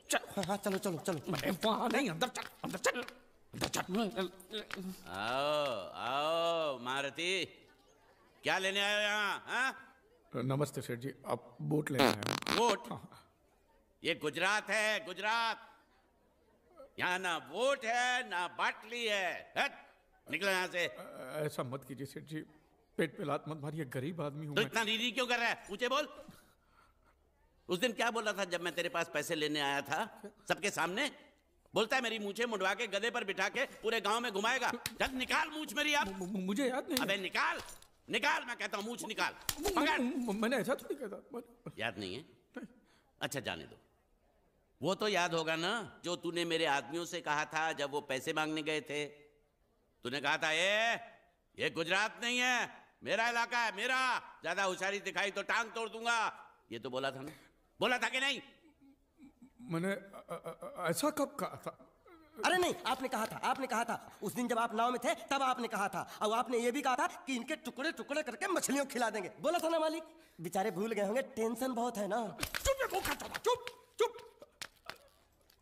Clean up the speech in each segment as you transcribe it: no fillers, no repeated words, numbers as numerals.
हाँ चलो चलो चलो। वहां नहीं, अंदर चल, अंदर चल, अंदर चल। आओ आओ मारुति, क्या लेने आए हो यहाँ? हाँ? नमस्ते सेठ जी, आप बोट लेने आए हैं? वोट? ये गुजरात है, गुजरात। यहाँ ना वोट है ना बाटली है। हट, निकलो यहाँ से। ऐसा मत कीजिए सेठ जी, पेट पे लात मत मारिए, गरीब आदमी हूँ तो मैं। इतना रीरी क्यों कर रहा है? ऊंचे बोल। उस दिन क्या बोला था जब मैं तेरे पास पैसे लेने आया था सबके सामने? बोलता है मेरी मूछें मुंडवा के गधे पर बिठा के पूरे गांव में घुमाएगा। चल निकाल मूछ मेरी अब। मुझे याद नहीं। अबे निकाल, निकाल, मैं कहता हूँ मूछ निकाल। पकड़। मैंने ऐसा थोड़ी कहा था। याद नहीं है? अच्छा जाने दो। वो तो याद होगा ना जो तूने मेरे आदमियों से कहा था जब वो पैसे मांगने गए थे। तूने कहा था ये गुजरात नहीं है, मेरा इलाका है, मेरा। ज्यादा होशियारी दिखाई तो टांग तोड़ दूंगा। ये तो बोला था ना? बोला था कि नहीं? मैंने ऐसा कब कहा था? अरे नहीं, आपने कहा था उस दिन जब आप नाव में थे तब आपने कहा था। और आपने ये भी कहा था कि इनके टुकड़े टुकड़े करके मछलियों को खिला देंगे। बोला था ना मालिक? बेचारे भूल गए होंगे, टेंशन बहुत है ना। चुप है, मुंह खाता था, चुप चुप।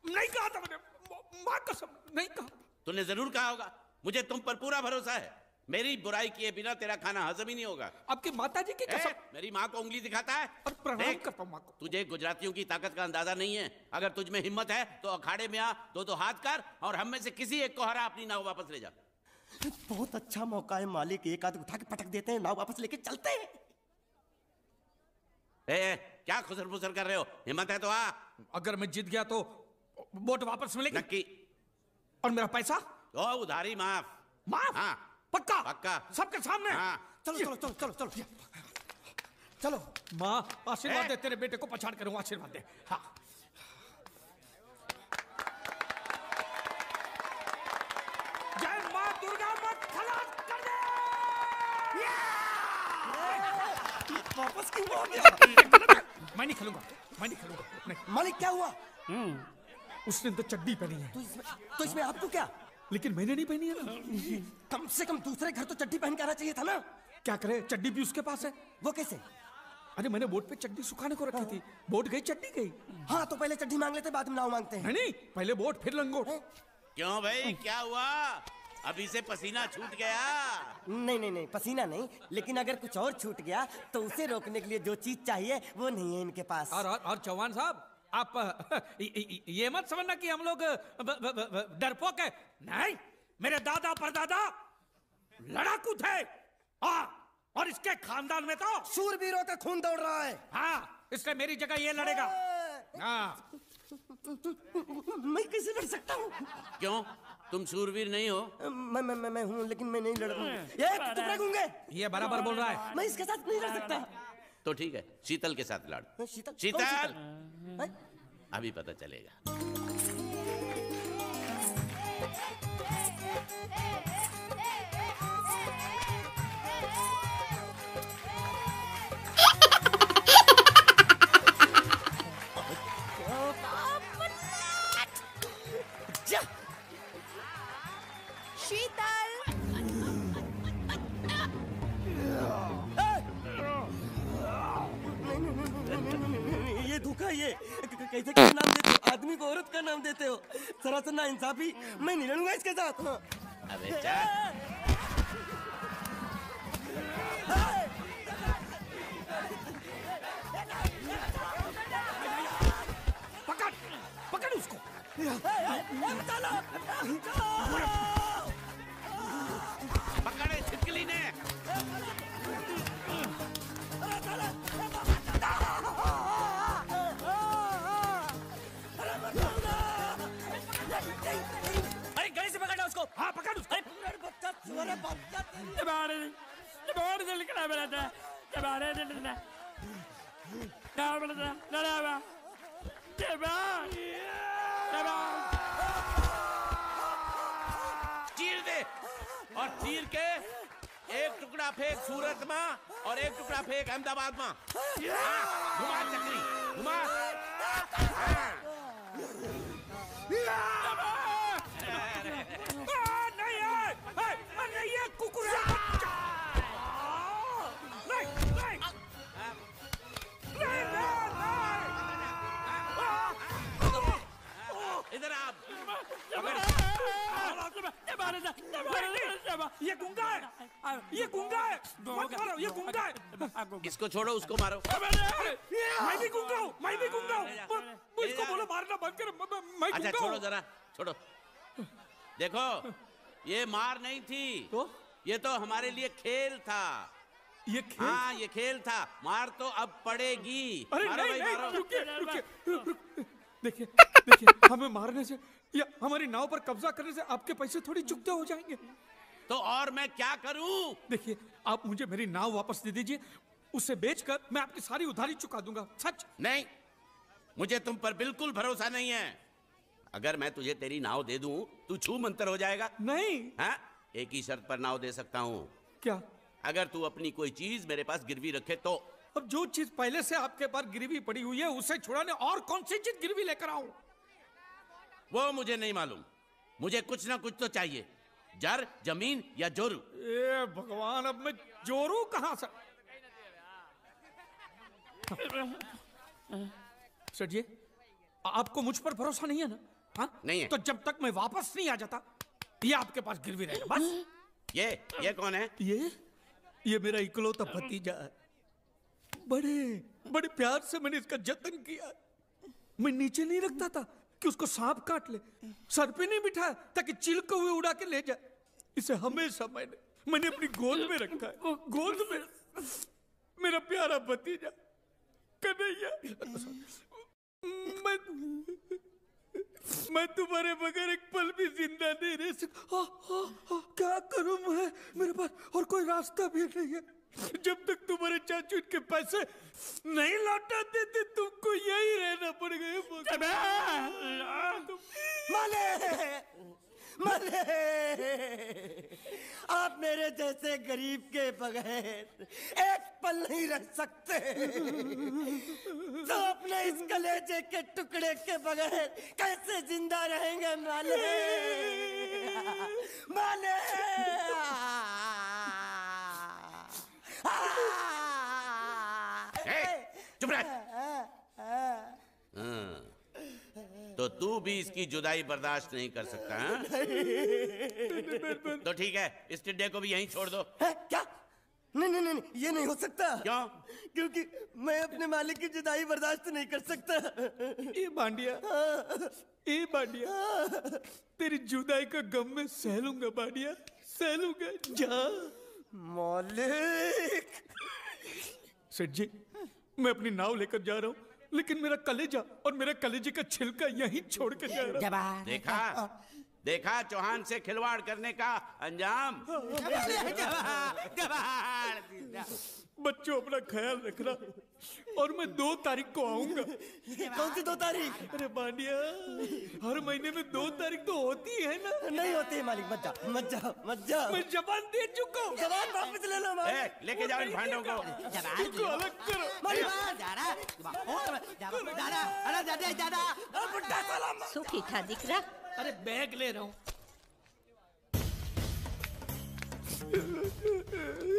नहीं कहा था मैंने, मां कसम नहीं कहा। तूने जरूर कहा होगा। मुझे तुम पर पूरा भरोसा है। मेरी बुराई किए बिना तेरा खाना हजम ही नहीं होगा। आपकी माता जी की कसम। मेरी माँ को उंगली दिखाता है। और प्रणाम करता हूं माँ को। तुझे गुजरातियों की ताकत का अंदाजा नहीं है। अगर तुझ में हिम्मत है तो अखाड़े में आ, दो हाथ कर और हम में से किसी एक को हरा, अपनी नाव वापस ले जा। बहुत अच्छा मौका है मालिक, एक आदमी उठा के पटक देते हैं, नाव वापस लेके चलते हैं। क्या खुसर फुसर कर रहे हो? हिम्मत है तो आ। अगर मैं जीत गया तो बोट वापस मिलेगी? नक्की। और मेरा पैसा? ओ उधारी माफ। माफ? हाँ पक्का? पक्का। सबके सामने? हाँ। चलो चलो चलो चलो चलो चलो। माँ आशीर्वाद दे, तेरे बेटे को पछाड़ करूँ, आशीर्वाद दे। हाँ। जय माँ दुर्गा, मत खलास कर दे। वापस क्यों आ गया? मैं नहीं खेलूंगा, मैं नहीं खेलूंगा। नहीं। मालिक क्या हुआ? उसने तो चड्डी पहनी है। तो इसमें आपको क्या? लेकिन मैंने नहीं पहनी है ना। कम से कम दूसरे घर तो चड्डी पहन के आना चाहिए था ना। क्या करे, चड्डी भी उसके पास है। वो कैसे? अरे मैंने बोट पे चड्डी सुखाने को रखी थी, बोट गई चड्डी गई। हाँ तो पहले चड्डी मांग लेते, बाद में नाव मांगते हैं। नहीं, पहले बोट फिर लंगोट। क्यों भाई, क्या हुआ? अभी से पसीना छूट गया? नहीं पसीना नहीं, लेकिन अगर कुछ और छूट गया तो उसे रोकने के लिए जो चीज चाहिए वो नहीं है इनके पास। और चौहान साहब, आप ये मत समझना कि हम लोग डरपोक है। नहीं, मेरे दादा परदादा लड़ाकू थे। और इसके खानदान में तो शूरवीरों का खून दौड़ रहा है। हाँ, इसलिए मेरी जगह ये लड़ेगा। हाँ। मैं कैसे लड़ सकता हूँ? क्यों, तुम शूरवीर नहीं हो? मैं हूँ, लेकिन मैं नहीं लड़ूंगा। ये चुप रखूंगे। ये बराबर बोल रहा है। मैं इसके साथ नहीं लड़ सकता। तो ठीक है, शीतल के साथ लड़। शीतल? शीतल, अभी पता चलेगा। शीतल, ये धोखा। ये कैसे क्या नाम देते हो? आदमी को औरत का नाम देते हो। सरासर ना इंसाफी। मैं नहीं लड़ूंगा इसके साथ। अबे जा। पकड़ उसको। पकड़े छिपकली ने। अरे गले से पकड़ना उसको। हाँ पकड़ उसको। चीर दे और चीर के एक टुकड़ा फेंक सूरत में और एक टुकड़ा फेंक अहमदाबाद में। घुमा चक्री, घुमा। नहीं ये कुकुर है। ये गुंगा है, ये गुंगा है, मत मारो, ये गुंगा है। इसको छोड़ो, उसको मारो। मैं भी गुंगा हूँ, मैं भी गुंगा हूँ। मुझको बोलो मारना बंद कर, मैं अच्छा गुंगा छोड़ो हूँ। जरा, छोड़ो। देखो, ये मार नहीं थी, तो ये तो हमारे लिए खेल था। ये खेल? हाँ, ये खेल था। मार तो अब पड़ेगी। अरे मारो नहीं, भाई, नहीं, मारो। रुकिए। देखिए, हमें मारने से या हमारी नाव पर कब्जा करने से आपके पैसे थोड़ी चुकते हो जाएंगे। तो और मैं क्या करूं? देखिए, आप मुझे मेरी नाव वापस दे दीजिए, उसे बेचकर मैं आपकी सारी उधारी चुका दूंगा। सच? नहीं, मुझे तुम पर बिल्कुल भरोसा नहीं है। अगर मैं तुझे तेरी नाव दे दूं, तू छू मंतर हो जाएगा। नहीं। हाँ, एक ही शर्त पर नाव दे सकता हूँ। क्या? अगर तू अपनी कोई चीज मेरे पास गिरवी रखे तो। अब जो चीज पहले से आपके पास गिरवी पड़ी हुई है, उसे छुड़ाने और कौन सी चीज गिरवी लेकर आऊं? वो मुझे नहीं मालूम। मुझे कुछ ना कुछ तो चाहिए, जर, जमीन या जोरू। ए भगवान, अब मैं जोरू कहां से? सर जी, आपको मुझ पर भरोसा नहीं है ना? हाँ? नहीं है। तो जब तक मैं वापस नहीं आ जाता, ये आपके पास गिरवी रहेगा बस। ये कौन है? ये मेरा इकलौता भतीजा है। बड़े प्यार से मैंने इसका जतन किया। मैं नीचे नहीं रखता था कि उसको सांप काट ले, सर पे नहीं बिठाया ताकि चिल को हुए उड़ा के ले जाए। इसे हमेशा मैंने अपनी गोद में रखा है। गोद में मेरा प्यारा भतीजा कन्हैया। मैं तुम्हारे बगैर एक पल भी जिंदा नहीं रह सकता। क्या करूं मैं? मेरे पास और कोई रास्ता भी नहीं है। जब तक तुम्हारे चाचू इनके पैसे नहीं लौटा देते, तुमको यही रहना पड़ेगा। माले, आप मेरे जैसे गरीब के बगैर एक पल नहीं रह सकते। तो अपने इस कलेजे के टुकड़े के बगैर कैसे जिंदा रहेंगे माले? माले, चुप रह। तो तू भी इसकी जुदाई बर्दाश्त नहीं कर सकता है? तो ठीक है, इस टिड्डे को भी यहीं छोड़ दो। क्या? नहीं, ये नहीं हो सकता। क्यों? क्योंकि मैं अपने मालिक की जुदाई बर्दाश्त नहीं कर सकता। ए बांडिया, तेरी जुदाई का गम मैं सह लूंगा बांडिया, सह लूंगा। जा मालिक। सेठ जी, मैं अपनी नाव लेकर जा रहा हूँ, लेकिन मेरा कलेजा और मेरे कलेजे का छिलका यहीं छोड़ के जा रहा हूँ। देखा चौहान से खिलवाड़ करने का अंजाम। बच्चों, अपना ख्याल रखना, और मैं 2 तारीख को आऊंगा। कौन सी 2 तारीख? अरे बांडिया, हर महीने में 2 तारीख तो होती है ना? नहीं होती है मालिक, मत जाओ। मैं जबान दे चुका हूँ। जबान वापस ले लो मालिक। लेके जाओ इन भांडों को। इनको अलग करो। सुखी था दिख रहा। अरे बैग ले रहा हूँ।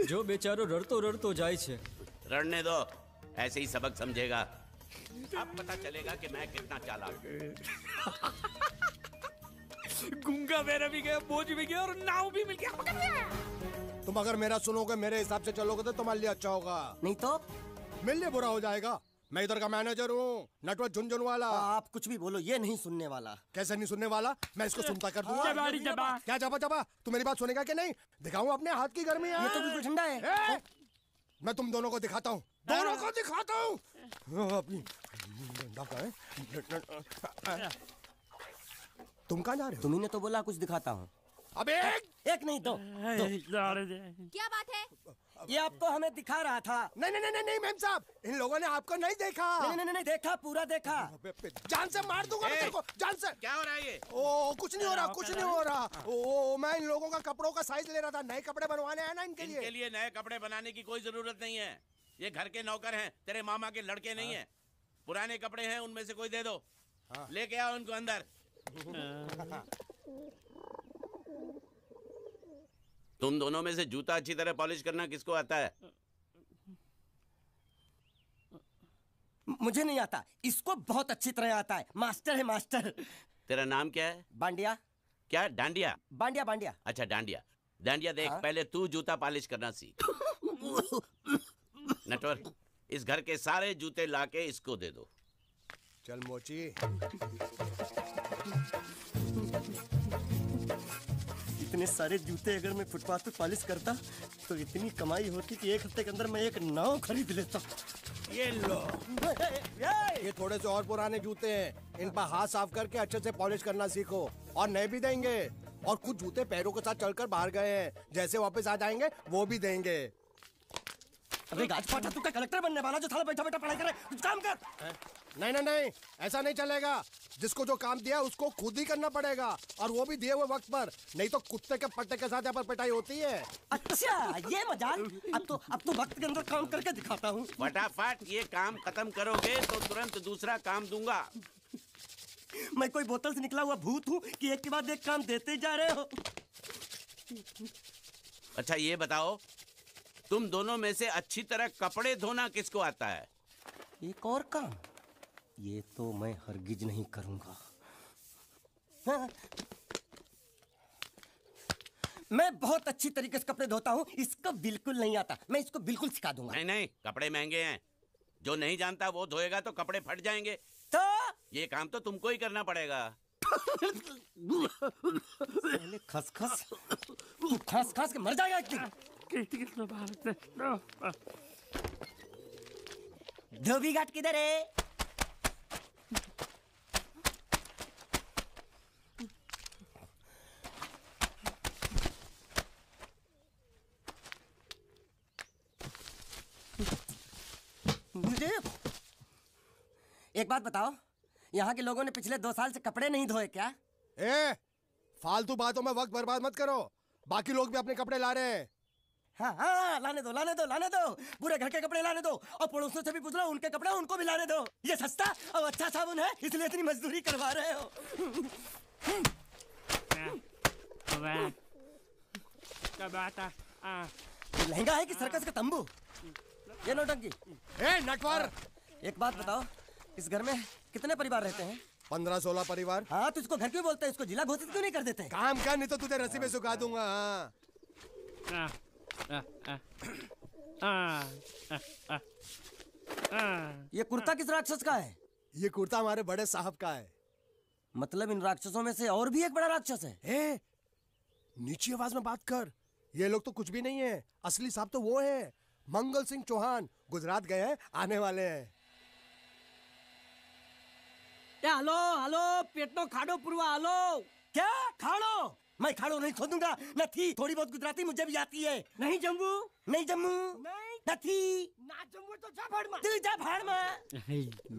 जो बेचारो रड़तो जाए छे। रड़ने दो, ऐसे ही सबक समझेगा। अब पता चलेगा कि मैं कितना चालाक हूं। गुंगा मेरा भी गया, बोझ भी गया और नाव भी मिल गया। तुम अगर मेरा सुनोगे, मेरे हिसाब से चलोगे तो तुम्हारे लिए अच्छा होगा, नहीं तो मेरे लिए बुरा हो जाएगा। मैं इधर का मैनेजर हूँ, नटवर झुनझुन वाला। आप कुछ भी बोलो, ये नहीं सुनने वाला। कैसे नहीं सुनने वाला? मैं इसको सुनता कर दूंगा। क्या जबा? तू मेरी बात सुनेगा कि नहीं? दिखाऊं अपने हाथ की गर्मी? ये तो बिल्कुल ठंडा है। मैं तुम दोनों को दिखाता हूँ, दोनों को दिखाता हूँ। तुम कहाँ जा रहे हो? तुम्ही ने तो बोला कुछ दिखाता हूँ। अब एक नहीं, 2। क्या बात है? ये आपको हमें दिखा रहा था। नहीं मैम साहब, इन लोगों ने आपको नहीं देखा। नहीं, देखा, पूरा देखा। जान से मार दूंगा मैं तेरे को, जान से। क्या हो रहा है ये? ओ कुछ नहीं हो रहा। ओ मैं इन लोगों का कपड़ों का साइज ले रहा था, नए कपड़े बनवाने हैं ना इनके लिए। इनके लिए नए कपड़े बनाने की कोई जरूरत नहीं है। ये घर के नौकर हैं, तेरे मामा के लड़के नहीं हैं। पुराने कपड़े हैं, उनमें से कोई दे दो। लेके आओ उनको अंदर। तुम दोनों में से जूता अच्छी तरह पॉलिश करना किसको आता है? मुझे नहीं आता, इसको बहुत अच्छी तरह आता है। मास्टर है, मास्टर। तेरा नाम क्या है? बांडिया। क्या? डांडिया? बांडिया बांडिया। अच्छा डांडिया। डांडिया देख, हाँ? पहले तू जूता पॉलिश करना सीख। नटवर, इस घर के सारे जूते लाके इसको दे दो। चल मोची। इतने सारे जूते अगर मैं फुटपाथ पे पॉलिश करता तो इतनी कमाई होती कि एक हफ्ते के अंदर मैं एक नाव खरीद लेता। ये लो, ये थोड़े से और पुराने जूते हैं, इन पर हाथ साफ करके अच्छे से पॉलिश करना सीखो। और नए भी देंगे, और कुछ जूते पैरों के साथ चलकर बाहर गए हैं, जैसे वापस आ जाएंगे वो भी देंगे। अबे गाजपाटा, तू क्या कलेक्टर बनने वाला जो साला बैठा बैठा पढ़ाई करे? कुछ काम कर। नहीं नहीं नहीं, ऐसा नहीं चलेगा। जिसको जो काम दिया उसको खुद ही करना पड़ेगा, और वो भी दिए हुए वक्त पर, नहीं तो कुत्ते के पट्टे के साथ यहाँ पर पिटाई होती है। अच्छा ये मजाक। अब तो वक्त के अंदर काम करके दिखाता हूँ। फटाफट ये काम खत्म करोगे तो तुरंत दूसरा काम दूंगा। मैं कोई बोतल से निकला हुआ भूत हूँ कि एक के बाद एक काम देते जा रहे हो? अच्छा ये बताओ, तुम दोनों में से अच्छी तरह कपड़े धोना किसको आता है? एक और काम? ये तो मैं हरगिज नहीं करूंगा। हाँ। मैं बहुत अच्छी तरीके से कपड़े धोता हूँ, इसको बिल्कुल नहीं आता। मैं इसको बिल्कुल सिखा दूंगा। नहीं नहीं, कपड़े महंगे हैं, जो नहीं जानता वो धोएगा तो कपड़े फट जाएंगे। तो ये काम तो तुमको ही करना पड़ेगा। पहले खसखस, तू खस खस के मर जाएगा एक दिन। धोबी घाट किधर है? मुझे एक बात बताओ, यहाँ के लोगों ने पिछले 2 साल से कपड़े नहीं धोए क्या? फालतू बातों में वक्त बर्बाद मत करो, बाकी लोग भी अपने कपड़े ला रहे हैं। हाँ हाँ, लाने दो लाने दो लाने दो, पूरे घर के कपड़े लाने दो, और पड़ोसियों से भी पूछ लो, उनके कपड़े उनको भी लाने दो। ये सस्ता और अच्छा साबुन है, इसलिए इतनी मजदूरी करवा रहे हो। लहंगा है कि सर्कस का तंबू? ये नौटंकी। नटवर, एक बात बताओ, इस घर में कितने परिवार रहते हैं? 15-16 परिवार। हाँ, तो इसको घर क्यों बोलते हैं? इसको जिला घोषित क्यों नहीं कर देते? काम कर, नहीं तो तुझे रस्सी में सुखा दूंगा। ये कुर्ता किस राक्षस का है? ये कुर्ता हमारे बड़े साहब का है। मतलब इन राक्षसों में से और भी एक बड़ा राक्षस है? नीची आवाज में बात कर, ये लोग तो कुछ भी नहीं है, असली साहब तो वो है, मंगल सिंह चौहान। गुजरात गए हैं, आने वाले हैं। हेलो हेलो, पेटनो खाड़ो पुरवा, हेलो। क्या खाड़ो? मैं खाड़ो नहीं खोदूंगा। न थी, थोड़ी बहुत गुजराती मुझे भी आती है। नहीं जम्मू, नहीं जम्मू, न थी, ना जम्मू तो जा भाड़ में। तू जा भाड़ में।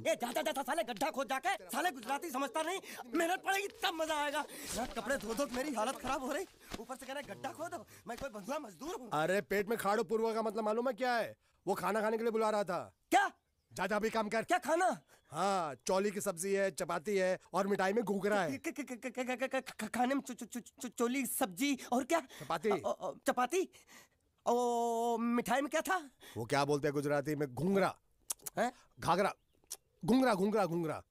ये जा जा साले गड्ढा खोद जाके, साले गुजराती समझता नहीं, मेहनत पड़ेगी तब मजा आएगा। यार कपड़े धो धो मेरी हालत खराब हो रही, ऊपर से कह रहे गड्ढा खोदो। मैं कोई बंधुआ मजदूर हूँ? अरे पेट में खाड़ो पुरवा का मतलब मालूम है क्या है? वो खाना खाने के लिए बुला रहा था। क्या? जा जा भी काम कर। क्या खाना? हाँ, चौली की सब्जी है, चपाती है, और मिठाई में घूघरा है। खाने में चोली सब्जी और क्या? चपाती। चपाती। ओ मिठाई में क्या था? वो क्या बोलते हैं गुजराती में? घूंघरा है? घाघरा, घूंघरा घूंघरा घूंघरा।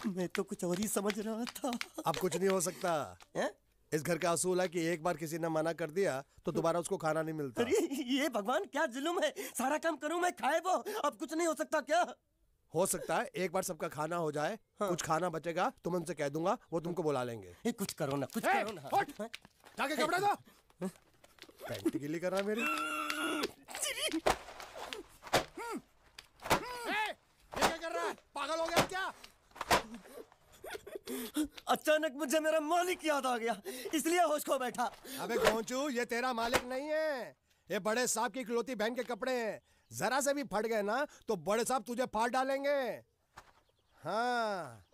मैं तो कुछ और ही समझ रहा था। अब कुछ नहीं हो सकता है? इस घर का असूल है कि एक बार किसी ने मना कर दिया तो दोबारा उसको खाना नहीं मिलता। अरे ये भगवान क्या जुल्म है, सारा काम करूं मैं, खाए वो। अब कुछ नहीं हो सकता क्या? हो सकता है एक बार सबका खाना हो जाए। हाँ। कुछ खाना बचेगा तो मैं उनसे कह दूंगा, वो तुमको बुला लेंगे। कुछ करो ना, कुछ करो ना। जाके कपड़े दो। पैंट गिली कर रहा मेरी। ये क्या कर रहा है? पागल हो गया क्या? अचानक मुझे मेरा मालिक याद आ गया, इसलिए होश खो बैठा। अबे घोंचू, ये तेरा मालिक नहीं है, ये बड़े साहब की इकलौती बहन के कपड़े हैं। जरा से भी फट गए ना तो बड़े साहब तुझे फाड़ डालेंगे। हाँ।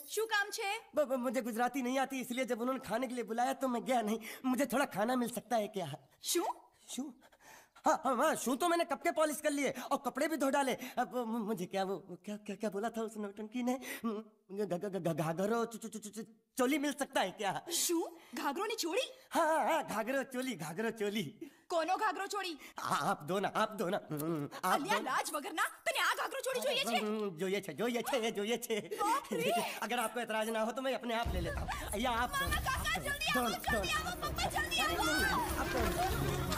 શું કામ છે? मुझे गुजराती नहीं आती, इसलिए जब उन्होंने खाने के लिए बुलाया तो मैं गया नहीं। मुझे थोड़ा खाना मिल सकता है क्या? શું? शू? हाँ हाँ हाँ, शू तो मैंने कब के पॉलिश कर लिए और कपड़े भी धो डाले। अब मुझे क्या वो क्या क्या क्या बोला था उस नौटंकी ने? घाघरो चोली मिल सकता है क्या? शू घाघरो ने चोरी? हाँ हाँ घाघरो चोली, घाघरो चोली। कोनो घाघरो चोरी? आप दो ना, आप दो ना। અલ્યા લાજ વગર ના તને આ ઘાઘરો ચોરી જોઈએ છે? જોઈએ છે, જોઈએ છે, જોઈએ છે। अगर आपको एतराज ना हो तो मैं अपने आप ले लेता हूँ। या आप दो ना, જલ્દી આવો, જલ્દી આવો, પપ્પા જલ્દી આવો।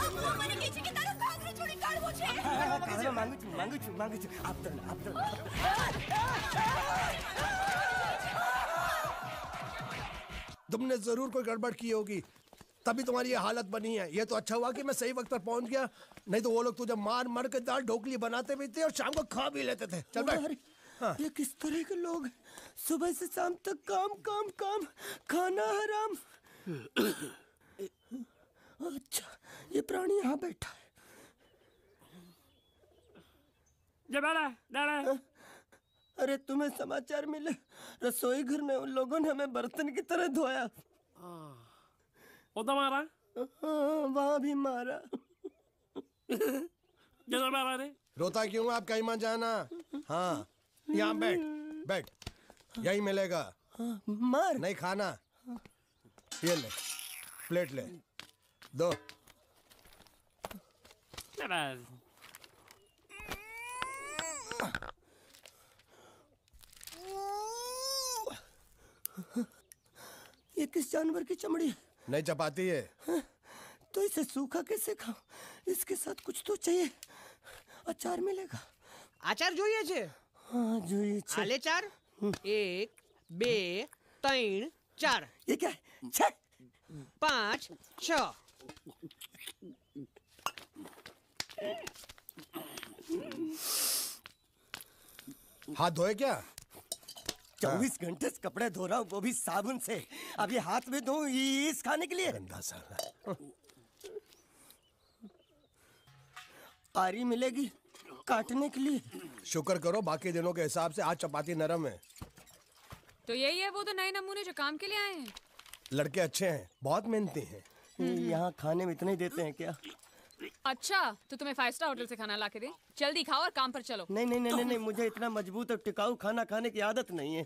અમ્મા મને કહે છે કે તારો ઘાઘરો ચોરી કાઢવો છે। मांगू છું, मांगू છું, मांगू છું। आप दो ना, आप दो ना। तुमने जरूर कोई गड़बड़ की होगी, तभी तुम्हारी ये हालत बनी है। ये तो अच्छा हुआ कि मैं सही वक्त पर पहुंच गया, नहीं तो वो लोग तुझे मार मार के दाल ढोकली बनाते भी थे और शाम को खा भी लेते थे। चल बैठ। हाँ। ये किस तरह के लोग हैं? सुबह से शाम तक काम काम काम, खाना हराम। अच्छा, ये प्राणी यहाँ बैठा है। अरे तुम्हें समाचार मिले? रसोई घर में उन लोगों ने हमें बर्तन की तरह धोया। मारा? वहाँ भी मारा। मारा रे? रोता क्यों? आप कहीं मत जाना। हाँ, यहाँ बैठ, बैठ, यही मिलेगा। मार नहीं खाना। ये ले, प्लेट ले, दो। ये किस जानवर की चमड़ी है? नहीं चपाती है। तो इसे सूखा कैसे खाऊं? इसके साथ कुछ तो चाहिए। अचार मिलेगा? आचार જોઈએ છે? हाँ જોઈએ છે। આલે ચાર? 1 2 3 4। ये क्या है? 6 5 6। हाथ धोए क्या? 24 घंटे से कपड़े धो रहा हूँ, वो भी साबुन से। अब ये हाथ में धो इस खाने के लिए? गंदा साला। आरी मिलेगी काटने के लिए? शुक्र करो बाकी दिनों के हिसाब से आज चपाती नरम है। तो यही है वो तो नए नमूने जो काम के लिए आए हैं। लड़के अच्छे हैं, बहुत मेहनती हैं। यहाँ खाने में इतना ही देते हैं क्या? अच्छा, तो तुम्हें 5 स्टार होटल से खाना ला के दे? जल्दी खाओ और काम पर चलो। नहीं नहीं नहीं नहीं, मुझे इतना मजबूत और टिकाऊ खाना खाने की आदत नहीं है।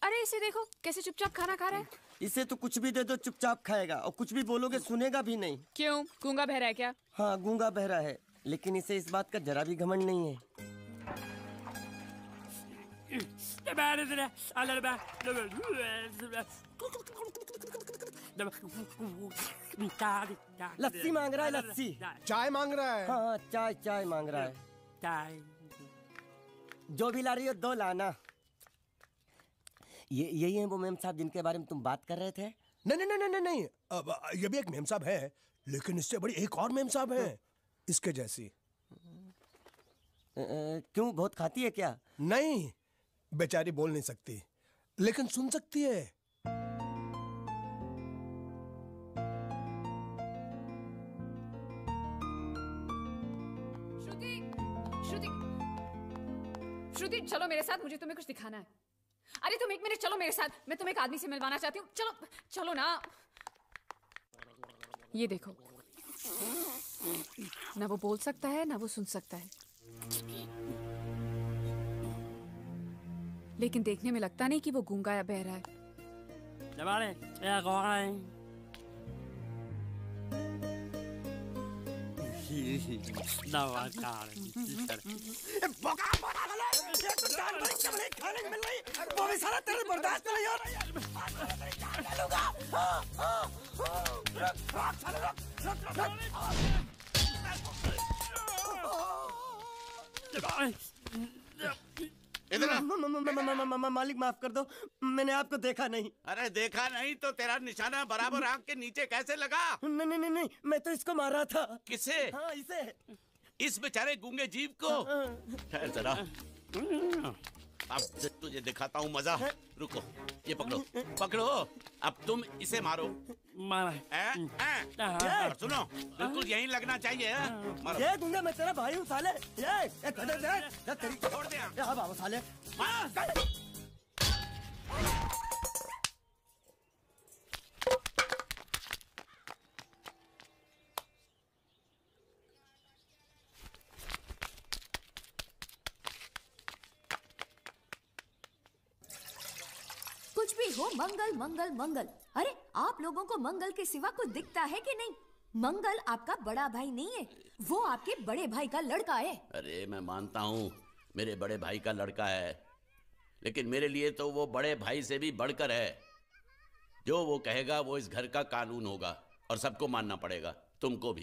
अरे इसे देखो कैसे चुपचाप खाना खा रहा है। इसे तो कुछ भी दे दो चुपचाप खाएगा, और कुछ भी बोलोगे सुनेगा भी नहीं। क्यों, गूंगा बहरा है क्या? हाँ गूंगा बहरा है, लेकिन इसे इस बात का जरा भी घमंड नहीं है। लस्सी मांग रहा है, लस्सी। चाय मांग रहा है। हाँ चाय चाय मांग रहा है। जो भी ला रही हो 2 लाना। ये यही है वो मेम साहब जिनके बारे में तुम बात कर रहे थे? नहीं नहीं नहीं नहीं नहीं, अब ये भी एक मेम साहब है, लेकिन इससे बड़ी एक और मेम साहब है इसके जैसी। क्यों, बहुत खाती है क्या? नहीं, बेचारी बोल नहीं सकती, लेकिन सुन सकती है। श्रुति, श्रुति, श्रुति चलो मेरे साथ, मुझे तुम्हें कुछ दिखाना है। अरे तुम 1 मिनट चलो मेरे साथ, मैं तुम्हें एक आदमी से मिलवाना चाहती हूँ। चलो चलो ना। ये देखो, ना वो बोल सकता है ना वो सुन सकता है, लेकिन देखने में लगता नहीं कि वो गूंगा या बहरा है। वो भी सारा तेरे बर्दाश्त नहीं हो रहा मालिक माफ कर दो, मैंने आपको देखा नहीं। अरे देखा नहीं तो तेरा निशाना बराबर आंख के नीचे कैसे लगा? नहीं नहीं नहीं नहीं, मैं तो इसको मार रहा था। किसे? हाँ इसे। इस बेचारे गूंगे जीव को? ठहर जरा, अब तुझे दिखाता हूँ मजा। रुको, ये पकड़ो पकड़ो, अब तुम इसे मारो। सुनो, बिल्कुल यहीं लगना चाहिए। मारो। ये गूंगा, मैं तेरा भाई हूँ साले। ये छोड़ दे। हाँ बाबू साले। कुछ भी हो, मंगल मंगल मंगल। अरे आप लोगों को मंगल के सिवा कुछ दिखता है कि नहीं? मंगल आपका बड़ा भाई नहीं है, वो आपके बड़े भाई का लड़का है। अरे मैं मानता हूँ मेरे बड़े भाई का लड़का है, लेकिन मेरे लिए तो वो बड़े भाई से भी बढ़कर है। जो वो कहेगा वो इस घर का कानून होगा और सबको मानना पड़ेगा, तुमको भी।